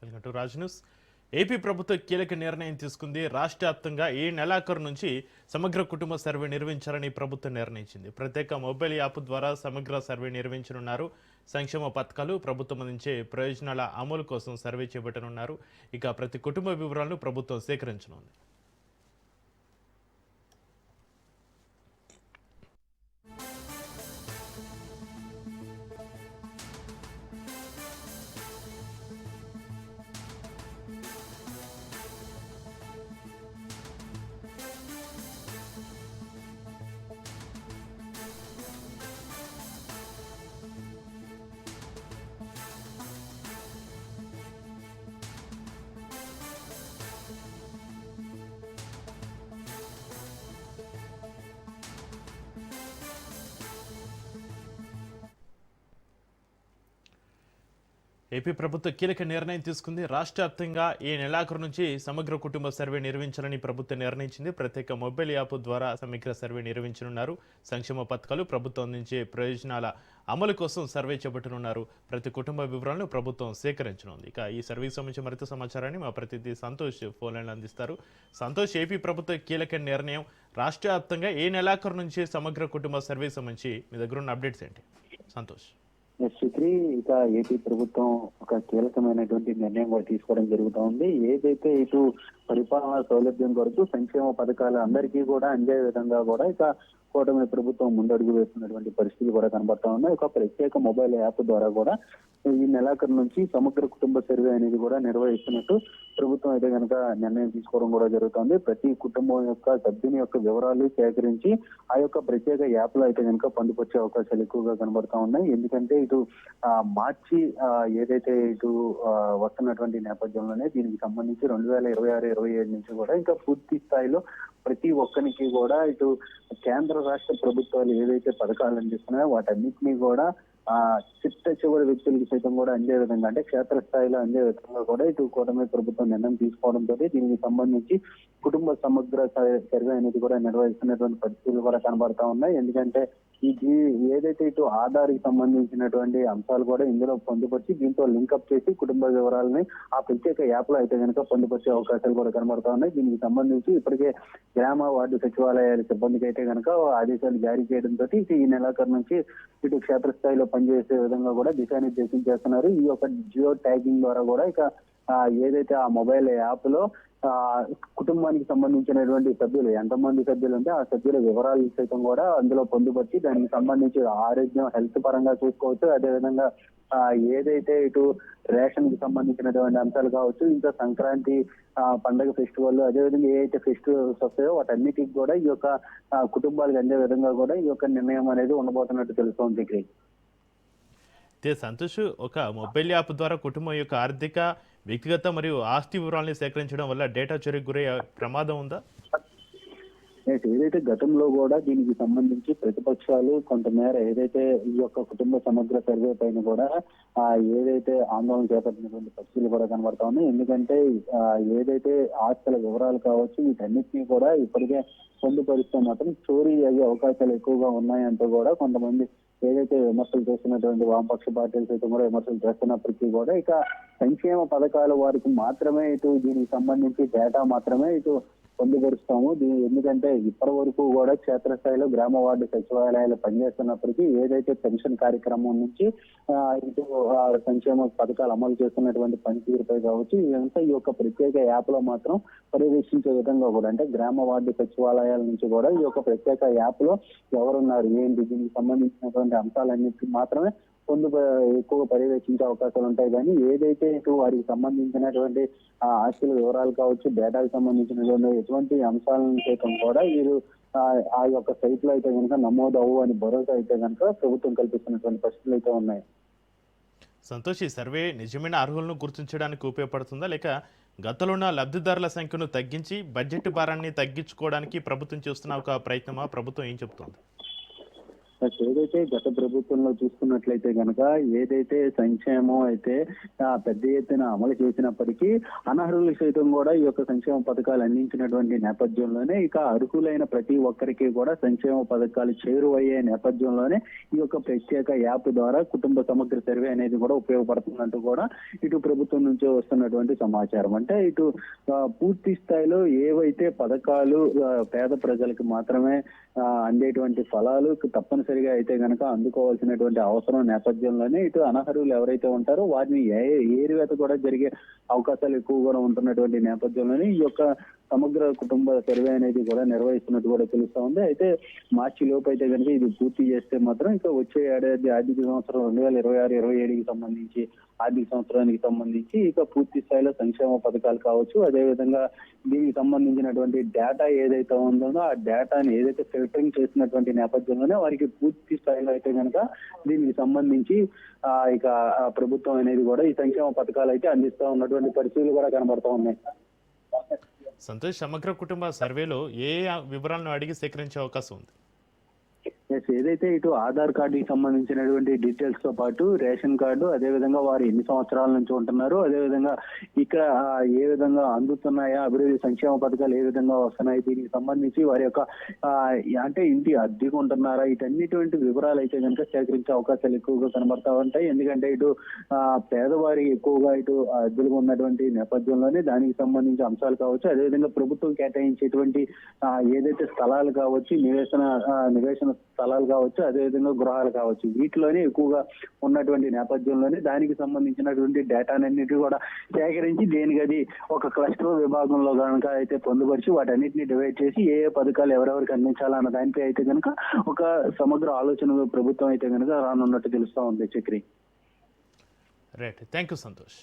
Welcome to Raj news. AP ప్రభుత్వం కీలక నిర్ణయం తీసుకుంది. రాష్ట్ర వ్యాప్తంగా ఈ నెలాఖరు నుంచి సమగ్ర కుటుంబ సర్వే నిర్వహించాలని ప్రభుత్వం నిర్ణయించింది. ప్రత్యేక మొబైల్ యాప్ ద్వారా సమగ్ర సర్వే నిర్వహించనున్నారు. సంక్షేమ పథకాలు, ప్రభుత్వం అందించే ప్రయోజనాల అమలు కోసం సర్వే చేపట్టనున్నారు. ఇక ప్రతి కుటుంబ వివరాలను ప్రభుత్వం సేకరించనుంది. ఏపీ ప్రభుత్వం కీలక నిర్ణయం తీసుకుంది. రాష్ట్ర వ్యాప్తంగా ఈ నెలాఖరు నుంచి సమగ్ర కుటుంబ సర్వే నిర్వహించాలని ప్రభుత్వం నిర్ణయించింది. ప్రత్యేక మొబైల్ యాప్ ద్వారా సమగ్ర సర్వే నిర్వహించనున్నారు. సంక్షేమ పథకాలు, ప్రభుత్వం అందించే ప్రయోజనాల అమలు కోసం సర్వే చేపట్టనున్నారు. ప్రతి కుటుంబ వివరాలను ప్రభుత్వం సేకరించనుంది. ఇక ఈ సర్వేకి సంబంధించి మరింత సమాచారాన్ని మా ప్రతినిధి సంతోష్ ఫోన్ లైన్లో అందిస్తారు. సంతోష్, ఏపీ ప్రభుత్వ కీలక నిర్ణయం, రాష్ట్ర వ్యాప్తంగా ఈ నెలాఖరు నుంచి సమగ్ర కుటుంబ సర్వే సంబంధించి మీ దగ్గర ఉన్న అప్డేట్స్ ఏంటి? సంతోష్. శ్రీ, ఇక ఏపీ ప్రభుత్వం ఒక కీలకమైనటువంటి నిర్ణయం కూడా తీసుకోవడం జరుగుతూ ఉంది. ఏదైతే ఇటు పరిపాలనా సౌలభ్యం కొరకు సంక్షేమ పథకాలు అందరికీ కూడా అందే విధంగా కూడా ఇక కూటమి ప్రభుత్వం ముందడుగు వేస్తున్నటువంటి పరిస్థితులు కూడా కనబడతా ఉన్నాయి. ఒక ప్రత్యేక మొబైల్ యాప్ ద్వారా కూడా ఈ నెలాఖరు నుంచి సమగ్ర కుటుంబ సర్వే అనేది కూడా నిర్వహిస్తున్నట్టు ప్రభుత్వం అయితే కనుక నిర్ణయం తీసుకోవడం కూడా జరుగుతుంది. ప్రతి కుటుంబం యొక్క సభ్యుని యొక్క వివరాలు సేకరించి ఆ యొక్క ప్రత్యేక యాప్ లో అయితే కనుక పొందుపరిచే అవకాశాలు ఎక్కువగా కనబడతా ఉన్నాయి. ఎందుకంటే ఇటు మార్చి ఏదైతే ఇటు వస్తున్నటువంటి నేపథ్యంలోనే దీనికి సంబంధించి 2026-27 నుంచి కూడా ఇంకా పూర్తి స్థాయిలో ప్రతి ఒక్కరికి కూడా ఇటు కేంద్ర రాష్ట్ర ప్రభుత్వాలు ఏదైతే పథకాలు అందిస్తున్నాయో వాటన్నిటినీ కూడా చిట్ట చివరి వ్యక్తులకి సైతం కూడా అందే విధంగా, అంటే క్షేత్రస్థాయిలో అందే విధంగా కూడా ఇటు కూటమి ప్రభుత్వం నిర్ణయం తీసుకోవడంతో దీనికి సంబంధించి కుటుంబ సమగ్ర సర్వే అనేది కూడా నిర్వహిస్తున్నటువంటి పరిస్థితులు కూడా కనబడతా ఉన్నాయి. ఎందుకంటే ఇది ఏదైతే ఇటు ఆధార్కి సంబంధించినటువంటి అంశాలు కూడా ఇందులో పొందుపరిచి దీంతో లింకప్ చేసి కుటుంబ వివరాలని ఆ ప్రత్యేక యాప్ లో అయితే కనుక పొందుపరిచే అవకాశాలు కూడా కనబడతా ఉన్నాయి. దీనికి సంబంధించి ఇప్పటికే గ్రామ వార్డు సచివాలయాల సిబ్బందికి అయితే కనుక ఆదేశాలు జారీ చేయడంతో ఈ నెలాఖరు నుంచి ఇటు క్షేత్రస్థాయిలో పనిచేసే విధంగా కూడా దిశానిర్దేశం చేస్తున్నారు. ఈ యొక్క జియో ట్యాగింగ్ ద్వారా కూడా ఇక ఏదైతే ఆ మొబైల్ యాప్ లో కుటుంబానికి సంబంధించినటువంటి సభ్యులు ఎంతమంది సభ్యులు ఉంటే ఆ సభ్యుల వివరాలు సైతం కూడా అందులో పొందుపరిచి దానికి సంబంధించి ఆరోగ్యం, హెల్త్ పరంగా చూసుకోవచ్చు. అదేవిధంగా ఏదైతే ఇటు రేషన్ కి సంబంధించినటువంటి అంశాలు కావచ్చు, ఇంకా సంక్రాంతి పండగ ఫెస్టివల్, అదేవిధంగా ఏ అయితే ఫెస్టివల్స్ వస్తాయో వాటన్నిటికి కూడా ఈ యొక్క కుటుంబాలకు అందే విధంగా కూడా ఈ యొక్క నిర్ణయం అనేది ఉండబోతున్నట్టు తెలుస్తోంది. సంతోష్, ఒక మొబైల్ యాప్ ద్వారా కుటుంబం యొక్క ఆర్థిక, వ్యక్తిగత మరియు ఆస్తి వివరాలను సేకరించడం వల్ల డేటా చోరీకి గురయ్యే ప్రమాదం ఉందా? ఏదైతే గతంలో కూడా దీనికి సంబంధించి ప్రతిపక్షాలు కొంతమేర ఏదైతే ఈ యొక్క కుటుంబ సమగ్ర సర్వే పైన కూడా ఏదైతే ఆందోళన చేపట్టినటువంటి పరిస్థితులు కూడా కనబడతా ఉన్నాయి. ఎందుకంటే ఏదైతే ఆస్తుల వివరాలు కావచ్చు వీటన్నిటినీ కూడా ఇప్పటికే పొందుపరిస్తే మాత్రం చోరీ అయ్యే అవకాశాలు ఎక్కువగా ఉన్నాయంటూ కూడా కొంతమంది ఏదైతే విమర్శలు చేస్తున్నటువంటి వామపక్ష పార్టీలు సైతం కూడా విమర్శలు చేస్తున్నప్పటికీ కూడా ఇక సంక్షేమ పథకాల వారికి మాత్రమే ఇటు దీనికి సంబంధించి డేటా మాత్రమే ఇటు పొందుపరుస్తాము. ఎందుకంటే ఇప్పటి వరకు కూడా క్షేత్రస్థాయిలో గ్రామ వార్డు సచివాలయాలు పనిచేస్తున్నప్పటికీ ఏదైతే పెన్షన్ కార్యక్రమం నుంచి ఇటు సంక్షేమ పథకాలు అమలు చేస్తున్నటువంటి పనితీరుపై కావచ్చు ఇదంతా ఈ యొక్క ప్రత్యేక యాప్ లో మాత్రం పర్యవేక్షించే విధంగా కూడా, అంటే గ్రామ వార్డు సచివాలయాల నుంచి కూడా ఈ యొక్క ప్రత్యేక యాప్ లో ఎవరున్నారు ఏంటి దీనికి సంబంధించినటువంటి అంశాలన్నిటికీ మాత్రమే ఎక్కువగా పర్యవేక్షించే అవకాశాలు ఉంటాయి. కానీ ఏదైతే ఇటు వారికి సంబంధించినటువంటి ఆస్తుల వివరాలు కావచ్చు, డేటాకు సంబంధించినటువంటి ఎటువంటి అంశాలను సైతం కూడా వీరు ఆ యొక్క సైట్ లో అయితే కనుక నమోదు అవ్వు అని భరోసా అయితే కనుక ప్రభుత్వం కల్పిస్తున్నటువంటి పరిస్థితులు అయితే ఉన్నాయి. సంతోష్, ఈ సర్వే నిజమైన అర్హులను గుర్తించడానికి ఉపయోగపడుతుందా, లేక గతంలో ఉన్న లబ్ధిదారుల సంఖ్యను తగ్గించి బడ్జెట్ భారాన్ని తగ్గించుకోవడానికి ప్రభుత్వం చేస్తున్న ఒక ప్రయత్నమా? ప్రభుత్వం ఏం చెబుతోంది? ఏదైతే గత ప్రభుత్వంలో చూసుకున్నట్లయితే కనుక ఏదైతే సంక్షేమం అయితే పెద్ద ఎత్తున అమలు చేసినప్పటికీ అనర్హులు సైతం కూడా ఈ యొక్క సంక్షేమ పథకాలు అందించినటువంటి నేపథ్యంలోనే ఇక అర్హులైన ప్రతి ఒక్కరికి కూడా సంక్షేమ పథకాలు చేరువయ్యే నేపథ్యంలోనే ఈ యొక్క ప్రత్యేక యాప్ ద్వారా కుటుంబ సమగ్ర సర్వే అనేది కూడా ఉపయోగపడుతుందంటూ కూడా ఇటు ప్రభుత్వం నుంచే వస్తున్నటువంటి సమాచారం. అంటే ఇటు పూర్తి స్థాయిలో ఏవైతే పథకాలు పేద ప్రజలకు మాత్రమే అందేటువంటి ఫలాలు తప్పనిసరిగా అయితే కనుక అందుకోవాల్సినటువంటి అవసరం నేపథ్యంలోనే ఇటు అనర్హులు ఎవరైతే ఉంటారో వారిని ఏరివేత కూడా జరిగే అవకాశాలు ఎక్కువ కూడా ఉంటున్నటువంటి నేపథ్యంలోనే ఈ యొక్క సమగ్ర కుటుంబ సర్వే అనేది కూడా నిర్వహిస్తున్నట్టు కూడా తెలుస్తా ఉంది. అయితే మార్చి లోపు అయితే కనుక ఇది పూర్తి చేస్తే మాత్రం ఇంకా వచ్చే ఏడాది ఆర్థిక సంవత్సరం 2026-27కి సంబంధించి ఆర్థిక సంవత్సరానికి సంబంధించి ఇక పూర్తి స్థాయిలో సంక్షేమ పథకాలు కావచ్చు, అదేవిధంగా దీనికి సంబంధించినటువంటి డేటా ఏదైతే ఉందో ఆ డేటాని ఏదైతే ఫిల్టరింగ్ చేసినటువంటి నేపథ్యంలోనే వారికి పూర్తి స్థాయిలో అయితే కనుక దీనికి సంబంధించి ఇక ప్రభుత్వం అనేది కూడా ఈ సంక్షేమ పథకాలు అయితే అందిస్తూ ఉన్నటువంటి పరిస్థితులు కూడా కనబడుతూ ఉన్నాయి. సంతోష్, సమగ్ర కుటుంబ సర్వేలో ఏ వివరాలను అడిగి సేకరించే అవకాశం ఉంది? ఏదైతే ఇటు ఆధార్ కార్డుకి సంబంధించినటువంటి డీటెయిల్స్ తో పాటు రేషన్ కార్డు, అదేవిధంగా వారు ఎన్ని సంవత్సరాల నుంచి ఉంటున్నారు, అదేవిధంగా ఇక్కడ ఏ విధంగా అందుతున్నాయా అభివృద్ధి సంక్షేమ పథకాలు ఏ విధంగా వస్తున్నాయి, దీనికి సంబంధించి వారి యొక్క అంటే ఇంటి అద్దెకు ఉంటున్నారా, ఇటన్నిటువంటి వివరాలు అయితే కనుక సేకరించే అవకాశాలు ఎక్కువగా కనబడతా ఉంటాయి. ఎందుకంటే ఇటు పేదవారికి ఎక్కువగా ఇటు అద్దెలుగా ఉన్నటువంటి నేపథ్యంలోనే దానికి సంబంధించి అంశాలు కావచ్చు, అదేవిధంగా ప్రభుత్వం కేటాయించేటువంటి ఏదైతే స్థలాలు కావచ్చు, నివేశన స్థలాలు కావచ్చు, అదేవిధంగా గృహాలు కావచ్చు, వీటిలోనే ఎక్కువగా ఉన్నటువంటి నేపథ్యంలోనే దానికి సంబంధించినటువంటి డేటానన్నిటి కూడా సేకరించి దేనికది ఒక క్లస్టర్ విభాగంలో కనుక అయితే పొందుపరిచి వాటన్నిటిని డివైడ్ చేసి ఏ పథకాలు ఎవరెవరికి అందించాలన్న దానిపై అయితే కనుక ఒక సమగ్ర ఆలోచన ప్రభుత్వం అయితే కనుక రానున్నట్టు తెలుస్తా ఉంది. Chakri. Right, thank you Santosh.